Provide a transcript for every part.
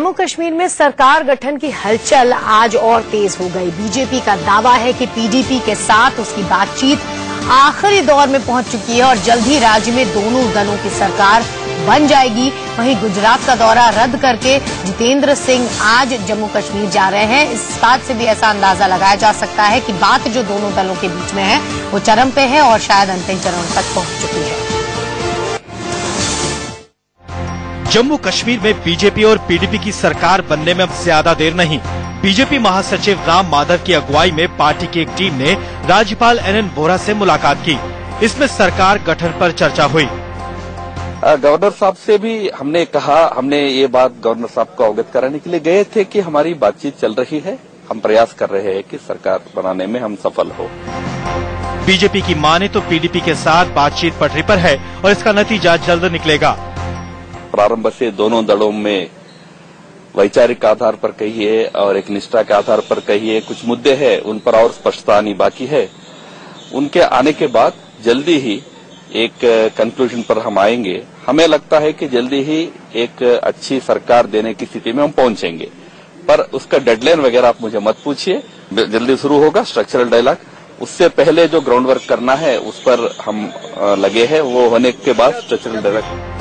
जम्मू कश्मीर में सरकार गठन की हलचल आज और तेज हो गई। बीजेपी का दावा है कि पीडीपी के साथ उसकी बातचीत आखिरी दौर में पहुंच चुकी है और जल्द ही राज्य में दोनों दलों की सरकार बन जाएगी। वहीं गुजरात का दौरा रद्द करके जितेंद्र सिंह आज जम्मू कश्मीर जा रहे हैं। इस बात से भी ऐसा अंदाजा लगाया जा सकता है कि बात जो दोनों दलों के बीच में है वो चरम पे है और शायद अंतिम चरण तक पहुंच चुकी है। जम्मू कश्मीर में बीजेपी और पीडीपी की सरकार बनने में अब ज्यादा देर नहीं। बीजेपी महासचिव राम माधव की अगुवाई में पार्टी की एक टीम ने राज्यपाल NN वोहरा से मुलाकात की। इसमें सरकार गठन पर चर्चा हुई। गवर्नर साहब से भी हमने कहा, हमने ये बात गवर्नर साहब को अवगत कराने के लिए गए थे कि हमारी बातचीत चल रही है, हम प्रयास कर रहे हैं कि सरकार बनाने में हम सफल हो। बीजेपी की माने तो पीडीपी के साथ बातचीत पटरी पर है और इसका नतीजा जल्द निकलेगा। प्रारंभ से दोनों दलों में वैचारिक आधार पर कहिए और एक निष्ठा के आधार पर कहिए, कुछ मुद्दे हैं उन पर और स्पष्टता आनी बाकी है। उनके आने के बाद जल्दी ही एक कंक्लूजन पर हम आएंगे। हमें लगता है कि जल्दी ही एक अच्छी सरकार देने की स्थिति में हम पहुंचेंगे, पर उसका डेडलाइन वगैरह आप मुझे मत पूछिए। जल्दी शुरू होगा स्ट्रक्चरल डायलॉग। उससे पहले जो ग्राउंड वर्क करना है उस पर हम लगे हैं, वो होने के बाद स्ट्रक्चरल डायलॉग।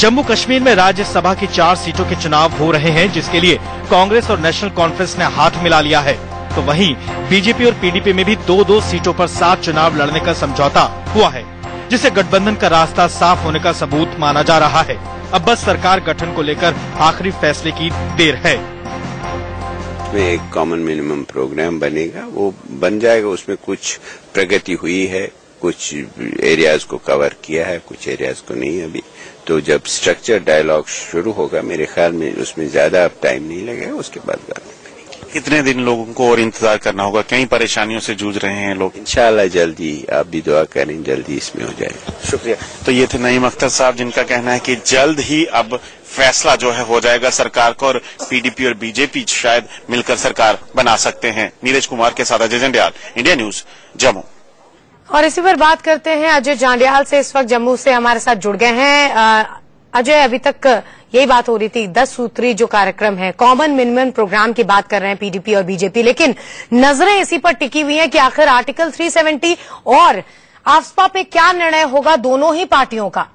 जम्मू कश्मीर में राज्यसभा की 4 सीटों के चुनाव हो रहे हैं, जिसके लिए कांग्रेस और नेशनल कॉन्फ्रेंस ने हाथ मिला लिया है। तो वहीं बीजेपी और पीडीपी में भी 2-2 सीटों पर 7 चुनाव लड़ने का समझौता हुआ है, जिसे गठबंधन का रास्ता साफ होने का सबूत माना जा रहा है। अब बस सरकार गठन को लेकर आखिरी फैसले की देर है। एक कॉमन मिनिमम प्रोग्राम बनेगा, वो बन जाएगा। उसमें कुछ प्रगति हुई है, कुछ एरियाज को कवर किया है, कुछ एरियाज को नहीं अभी। तो जब स्ट्रक्चर डायलॉग शुरू होगा, मेरे ख्याल में उसमें ज्यादा अब टाइम नहीं लगेगा, उसके बाद बात करेंगे। कितने दिन लोगों को और इंतजार करना होगा? कई परेशानियों से जूझ रहे हैं लोग। इंशाल्लाह जल्दी, आप भी दुआ करें, जल्दी इसमें हो जाएगा। शुक्रिया। तो ये थे नईम अख्तर साहब, जिनका कहना है कि जल्द ही अब फैसला जो है हो जाएगा सरकार को, और पीडीपी और बीजेपी शायद मिलकर सरकार बना सकते हैं। नीरज कुमार के साथ अजय जंडियाल, इंडिया न्यूज, जम्मू। और इसी पर बात करते हैं अजय जांडियाल से, इस वक्त जम्मू से हमारे साथ जुड़ गए हैं। अजय, अभी तक यही बात हो रही थी 10 सूत्री जो कार्यक्रम है, कॉमन मिनिमम प्रोग्राम की बात कर रहे हैं पीडीपी और बीजेपी, लेकिन नजरें इसी पर टिकी हुई हैं कि आखिर आर्टिकल 370 और आफ्सपा पे क्या निर्णय होगा दोनों ही पार्टियों का।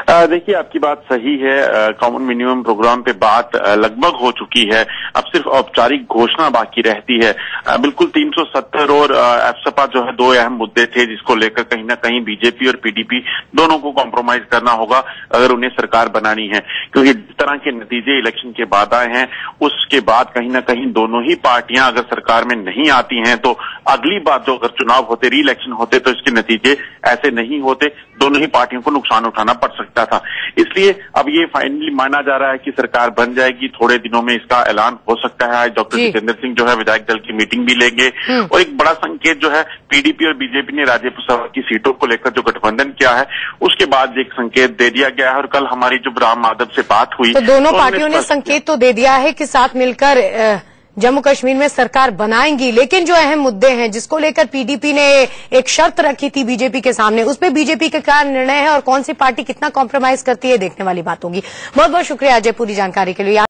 देखिए, आपकी बात सही है। कॉमन मिनिमम प्रोग्राम पे बात लगभग हो चुकी है, अब सिर्फ औपचारिक घोषणा बाकी रहती है। बिल्कुल 370 और आफ्सपा जो है 2 अहम मुद्दे थे, जिसको लेकर कहीं ना कहीं बीजेपी और पीडीपी दोनों को कॉम्प्रोमाइज करना होगा अगर उन्हें सरकार बनानी है, क्योंकि जिस तरह के नतीजे इलेक्शन के बाद आए हैं उसके बाद कहीं ना कहीं दोनों ही पार्टियां अगर सरकार में नहीं आती हैं तो अगली बार जो अगर चुनाव होते, री इलेक्शन होते, तो इसके नतीजे ऐसे नहीं होते, दोनों ही पार्टियों को नुकसान उठाना पड़ सकता था। इसलिए अब ये फाइनली माना जा रहा है कि सरकार बन जाएगी। थोड़े दिनों में इसका ऐलान हो सकता है। आज डॉक्टर जितेंद्र सिंह जो है विधायक दल की मीटिंग भी लेंगे, और एक बड़ा संकेत जो है पीडीपी और बीजेपी ने राज्यसभा की सीटों को लेकर जो गठबंधन किया है उसके बाद एक संकेत दे दिया गया है। और कल हमारी जो राम माधव से बात हुई तो दोनों पार्टियों ने संकेत तो दे दिया है कि साथ मिलकर जम्मू कश्मीर में सरकार बनाएंगी, लेकिन जो अहम मुद्दे हैं जिसको लेकर पीडीपी ने एक शर्त रखी थी बीजेपी के सामने, उस पर बीजेपी का क्या निर्णय है और कौन सी पार्टी कितना कॉम्प्रोमाइज करती है, देखने वाली बात होगी। बहुत बहुत शुक्रिया अजय पूरी जानकारी के लिए।